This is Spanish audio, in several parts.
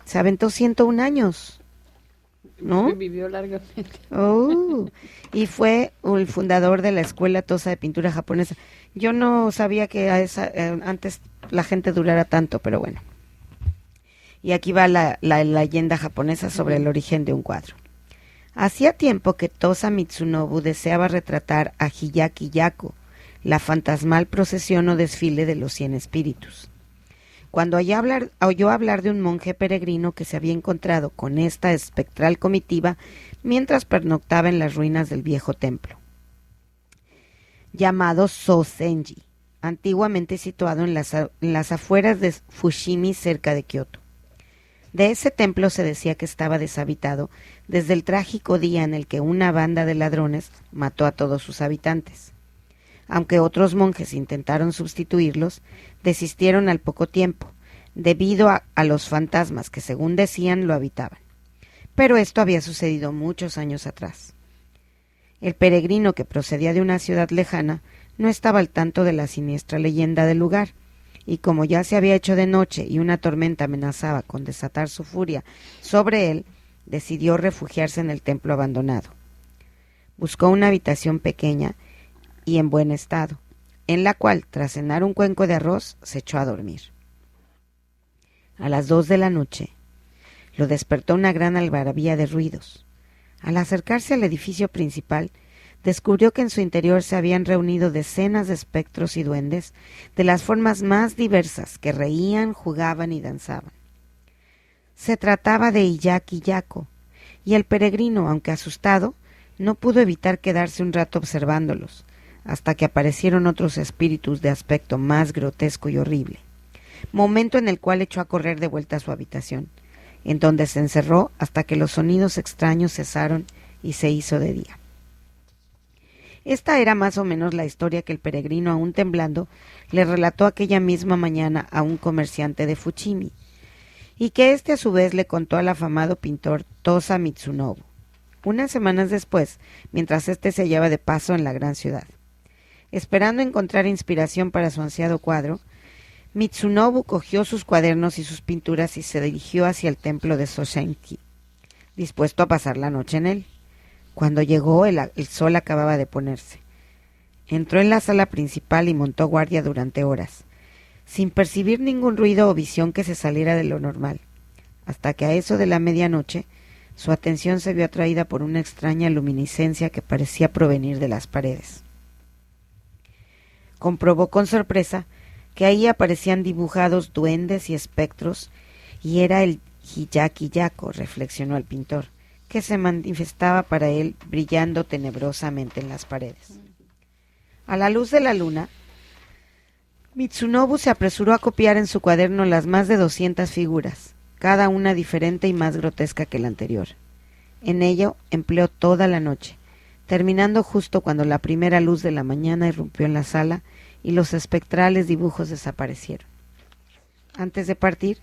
Se aventó 101 años, ¿no? Vivió largamente. Y fue el fundador de la Escuela Tosa de Pintura Japonesa. Yo no sabía que antes la gente durara tanto, pero bueno. Y aquí va la leyenda japonesa sobre el origen de un cuadro. Hacía tiempo que Tosa Mitsunobu deseaba retratar a Hiyaki Yako, la fantasmal procesión o desfile de los 100 espíritus. Cuando oyó hablar de un monje peregrino que se había encontrado con esta espectral comitiva mientras pernoctaba en las ruinas del viejo templo, llamado Sozenji, antiguamente situado en las afueras de Fushimi, cerca de Kioto. De ese templo se decía que estaba deshabitado desde el trágico día en el que una banda de ladrones mató a todos sus habitantes. Aunque otros monjes intentaron sustituirlos, desistieron al poco tiempo, debido a los fantasmas que, según decían, lo habitaban. Pero esto había sucedido muchos años atrás. El peregrino, que procedía de una ciudad lejana, no estaba al tanto de la siniestra leyenda del lugar, y como ya se había hecho de noche y una tormenta amenazaba con desatar su furia sobre él, decidió refugiarse en el templo abandonado. Buscó una habitación pequeña y en buen estado, en la cual, tras cenar un cuenco de arroz, se echó a dormir. A las 2 de la noche, lo despertó una gran algarabía de ruidos. Al acercarse al edificio principal, descubrió que en su interior se habían reunido decenas de espectros y duendes de las formas más diversas, que reían, jugaban y danzaban. Se trataba de Hiyaki Yako, y el peregrino, aunque asustado, no pudo evitar quedarse un rato observándolos, hasta que aparecieron otros espíritus de aspecto más grotesco y horrible, momento en el cual echó a correr de vuelta a su habitación, en donde se encerró hasta que los sonidos extraños cesaron y se hizo de día. Esta era más o menos la historia que el peregrino, aún temblando, le relató aquella misma mañana a un comerciante de Fushimi, y que éste a su vez le contó al afamado pintor Tosa Mitsunobu, unas semanas después, mientras éste se hallaba de paso en la gran ciudad. Esperando encontrar inspiración para su ansiado cuadro, Mitsunobu cogió sus cuadernos y sus pinturas y se dirigió hacia el templo de Sozenji, dispuesto a pasar la noche en él. Cuando llegó, el sol acababa de ponerse. Entró en la sala principal y montó guardia durante horas, sin percibir ningún ruido o visión que se saliera de lo normal, hasta que a eso de la medianoche su atención se vio atraída por una extraña luminiscencia que parecía provenir de las paredes. Comprobó con sorpresa que ahí aparecían dibujados duendes y espectros, y era el Hiyaki Yako, reflexionó el pintor, que se manifestaba para él brillando tenebrosamente en las paredes. A la luz de la luna, Mitsunobu se apresuró a copiar en su cuaderno las más de 200 figuras, cada una diferente y más grotesca que la anterior. En ello empleó toda la noche, terminando justo cuando la primera luz de la mañana irrumpió en la sala y los espectrales dibujos desaparecieron. Antes de partir,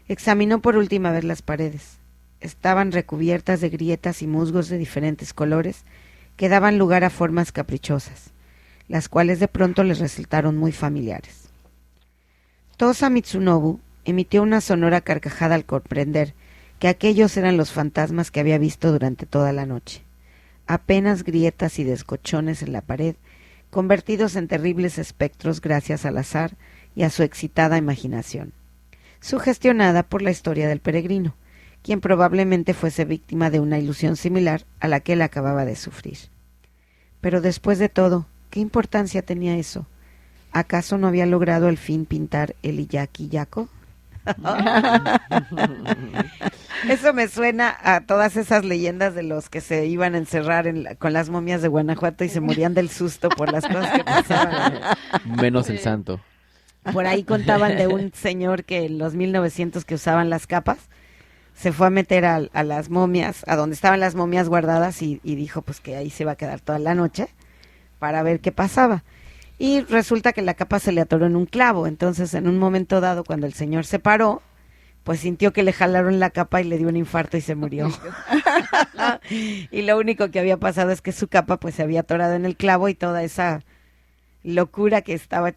examinó por última vez las paredes. Estaban recubiertas de grietas y musgos de diferentes colores que daban lugar a formas caprichosas, las cuales de pronto les resultaron muy familiares. Tosa Mitsunobu emitió una sonora carcajada al comprender que aquellos eran los fantasmas que había visto durante toda la noche. Apenas grietas y descochones en la pared, convertidos en terribles espectros gracias al azar y a su excitada imaginación, sugestionada por la historia del peregrino, quien probablemente fuese víctima de una ilusión similar a la que él acababa de sufrir. Pero después de todo, ¿qué importancia tenía eso? ¿Acaso no había logrado al fin pintar el Hiyaki Yako? Eso me suena a todas esas leyendas de los que se iban a encerrar con las momias de Guanajuato y se morían del susto por las cosas que pasaban. Menos el santo. Por ahí contaban de un señor que en los 1900 que usaban las capas, se fue a meter a las momias, a donde estaban las momias guardadas y dijo pues que ahí se iba a quedar toda la noche para ver qué pasaba. Y resulta que la capa se le atoró en un clavo, entonces en un momento dado cuando el señor se paró, pues sintió que le jalaron la capa y le dio un infarto y se murió. Y lo único que había pasado es que su capa pues se había atorado en el clavo y toda esa locura que estaba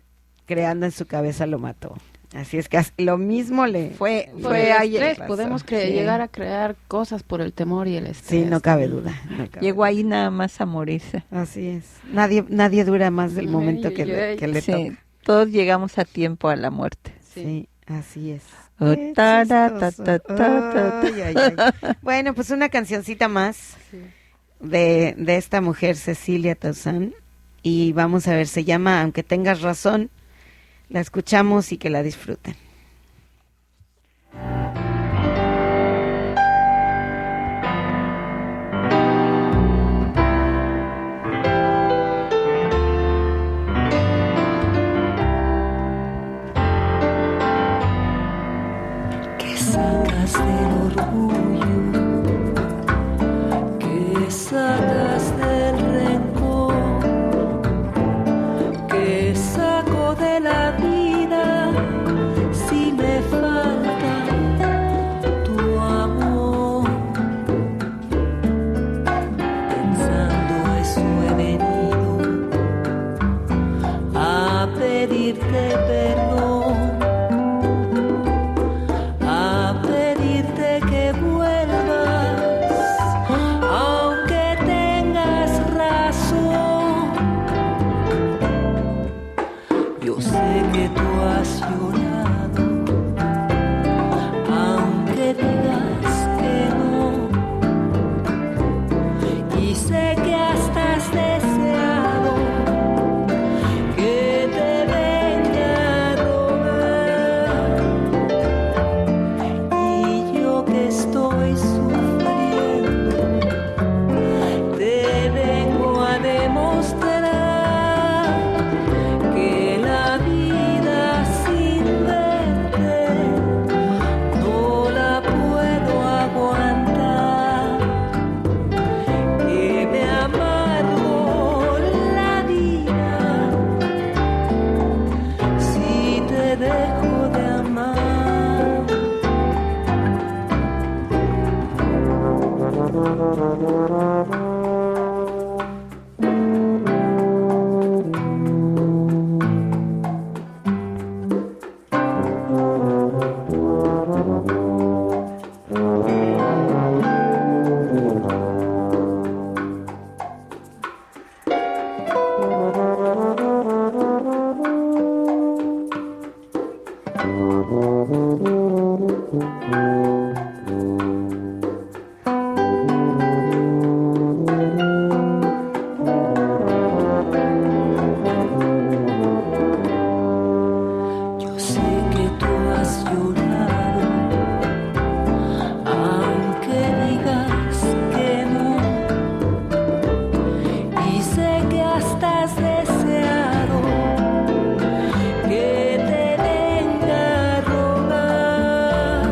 creando en su cabeza lo mató. Así es que lo mismo le fue ayer. Pasó. Podemos llegar a crear cosas por el temor y el estrés. Sí, no cabe duda. Llegó ahí nada más a morirse. Así es. Nadie dura más del momento que le toca. Todos llegamos a tiempo a la muerte. Sí, así es. Bueno, pues una cancioncita más de esta mujer, Cecilia Toussaint, y vamos a ver, se llama Aunque tengas razón. La escuchamos y que la disfruten. Que sacas del orgullo, que sacas del rencor, que saco de la vida si me falta tu amor. Pensando eso he venido a pedirte perdón, a pedirte que vuelvas, aunque tengas razón. Yo sé que tú has llorado, aunque digas que no, y sé que hasta has deseado que te venga a rogar, y yo que estoy sufriendo te vengo a demostrar que la vida sin verte no la puedo aguantar, que me amargo la vida si te dejo de amar. Yo sé que tú has llorado, aunque digas que no, y sé que hasta has deseado que te venga a rogar,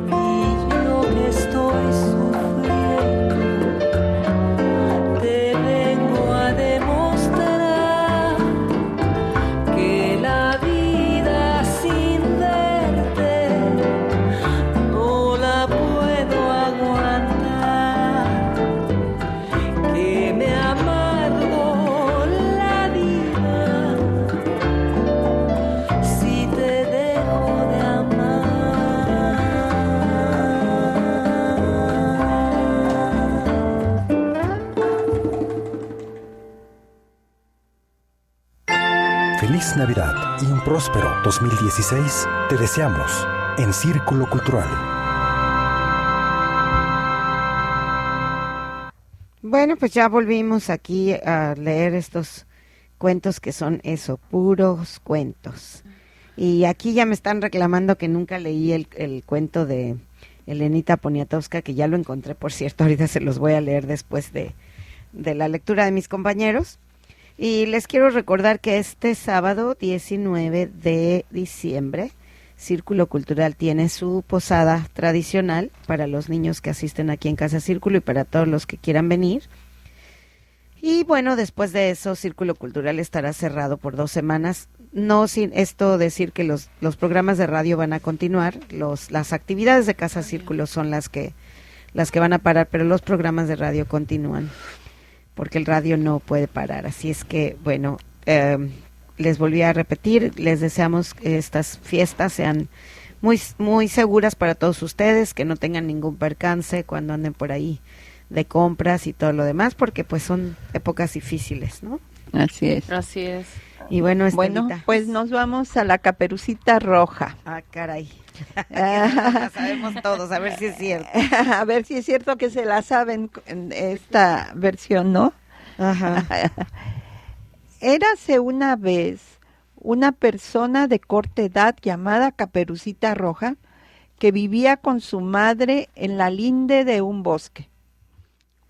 y yo que estoy sufriendo te vengo a demostrar que la vida sin verte no la puedo aguantar, que me amargo la vida si te dejo de amar. Feliz Navidad y un próspero 2016 te deseamos en Círculo Cultural. Bueno, pues ya volvimos aquí a leer estos cuentos que son eso, puros cuentos. Y aquí ya me están reclamando que nunca leí el cuento de Elenita Poniatowska, que ya lo encontré, por cierto, ahorita se los voy a leer después de la lectura de mis compañeros. Y les quiero recordar que este sábado 19 de diciembre, Círculo Cultural tiene su posada tradicional para los niños que asisten aquí en Casa Círculo y para todos los que quieran venir. Y bueno, después de eso, Círculo Cultural estará cerrado por 2 semanas. No sin esto decir que los programas de radio van a continuar, las actividades de Casa Círculo son las que van a parar, pero los programas de radio continúan, porque el radio no puede parar. Así es que, bueno, les volví a repetir, les deseamos que estas fiestas sean muy seguras para todos ustedes, que no tengan ningún percance cuando anden por ahí de compras y todo lo demás, porque pues son épocas difíciles, ¿no? Así es. Así es. Y bueno, Bueno, Estelita. pues nos vamos a la Caperucita Roja. Ah, caray. La sabemos todos, a ver si es cierto. A ver si es cierto que se la saben en esta versión, ¿no? Ajá. Érase una vez una persona de corta edad llamada Caperucita Roja que vivía con su madre en la linde de un bosque.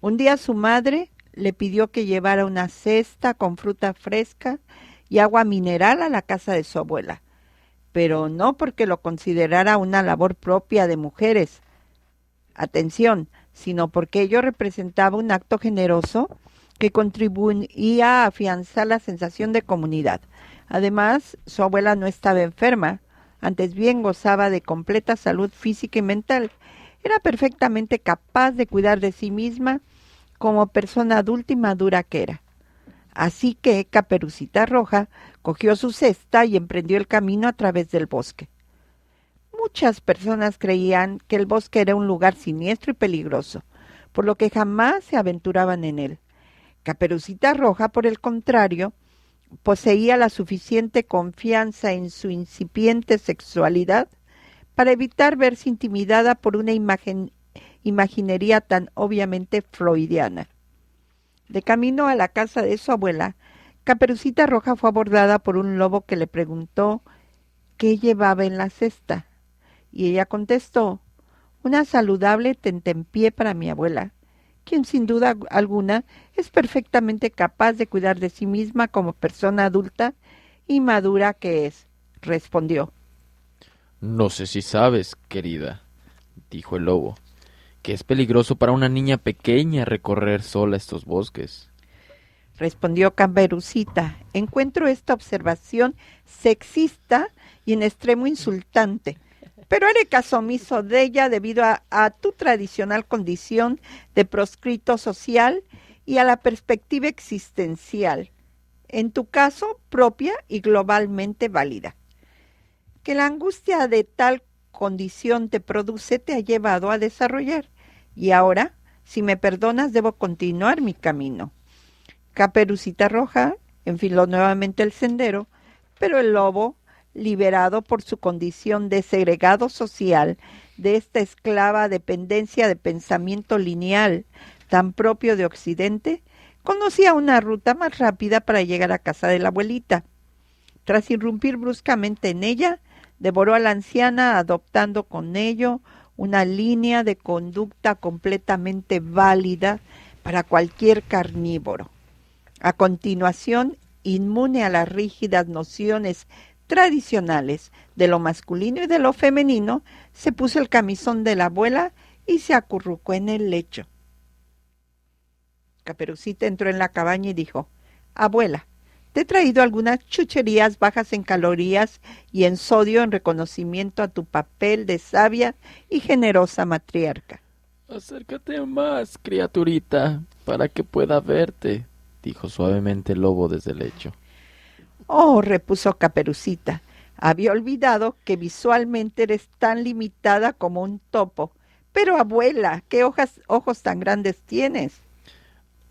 Un día su madre le pidió que llevara una cesta con fruta fresca y agua mineral a la casa de su abuela, pero no porque lo considerara una labor propia de mujeres. Atención, sino porque ello representaba un acto generoso que contribuía a afianzar la sensación de comunidad. Además, su abuela no estaba enferma, antes bien gozaba de completa salud física y mental. Era perfectamente capaz de cuidar de sí misma como persona adulta y madura que era. Así que Caperucita Roja cogió su cesta y emprendió el camino a través del bosque. Muchas personas creían que el bosque era un lugar siniestro y peligroso, por lo que jamás se aventuraban en él. Caperucita Roja, por el contrario, poseía la suficiente confianza en su incipiente sexualidad para evitar verse intimidada por una imaginería tan obviamente freudiana. De camino a la casa de su abuela, Caperucita Roja fue abordada por un lobo que le preguntó qué llevaba en la cesta, y ella contestó: una saludable tentempié para mi abuela, quien sin duda alguna es perfectamente capaz de cuidar de sí misma como persona adulta y madura que es, respondió. No sé si sabes, querida, dijo el lobo, que es peligroso para una niña pequeña recorrer sola estos bosques. Respondió Caperucita: encuentro esta observación sexista y en extremo insultante, pero haré caso omiso de ella debido a tu tradicional condición de proscrito social y a la perspectiva existencial, en tu caso propia y globalmente válida. Que la angustia de tal condición te produce te ha llevado a desarrollar, y ahora, si me perdonas, debo continuar mi camino. Caperucita Roja enfiló nuevamente el sendero, pero el lobo, liberado por su condición de segregado social, de esta esclava dependencia de pensamiento lineal tan propio de Occidente, conocía una ruta más rápida para llegar a casa de la abuelita. Tras irrumpir bruscamente en ella, devoró a la anciana, adoptando con ello una línea de conducta completamente válida para cualquier carnívoro. A continuación, inmune a las rígidas nociones tradicionales de lo masculino y de lo femenino, se puso el camisón de la abuela y se acurrucó en el lecho. Caperucita entró en la cabaña y dijo: abuela, te he traído algunas chucherías bajas en calorías y en sodio en reconocimiento a tu papel de sabia y generosa matriarca. Acércate más, criaturita, para que pueda verte, dijo suavemente el lobo desde el lecho. Oh, repuso Caperucita, había olvidado que visualmente eres tan limitada como un topo. Pero abuela, ¿qué ojos tan grandes tienes?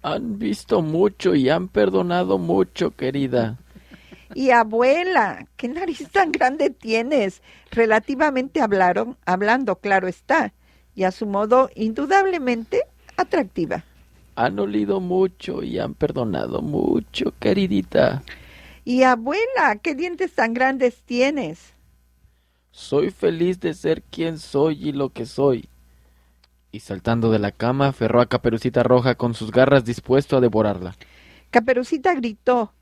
Han visto mucho y han perdonado mucho, querida. Y abuela, ¿qué nariz tan grande tienes? Relativamente hablando, claro está, y a su modo indudablemente atractiva. Han olido mucho y han perdonado mucho, queridita. Y abuela, ¿qué dientes tan grandes tienes? Soy feliz de ser quien soy y lo que soy. Y saltando de la cama, aferró a Caperucita Roja con sus garras, dispuesto a devorarla. Caperucita gritó,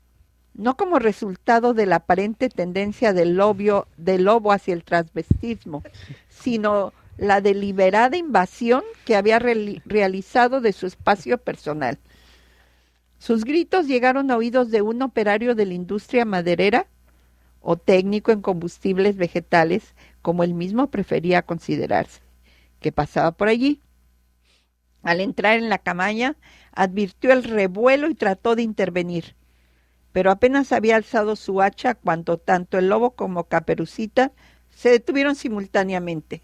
no como resultado de la aparente tendencia del lobo hacia el transvestismo, sino la deliberada invasión que había realizado de su espacio personal. Sus gritos llegaron a oídos de un operario de la industria maderera o técnico en combustibles vegetales, como él mismo prefería considerarse, que pasaba por allí. Al entrar en la cabaña, advirtió el revuelo y trató de intervenir. pero apenas había alzado su hacha cuando tanto el lobo como Caperucita se detuvieron simultáneamente.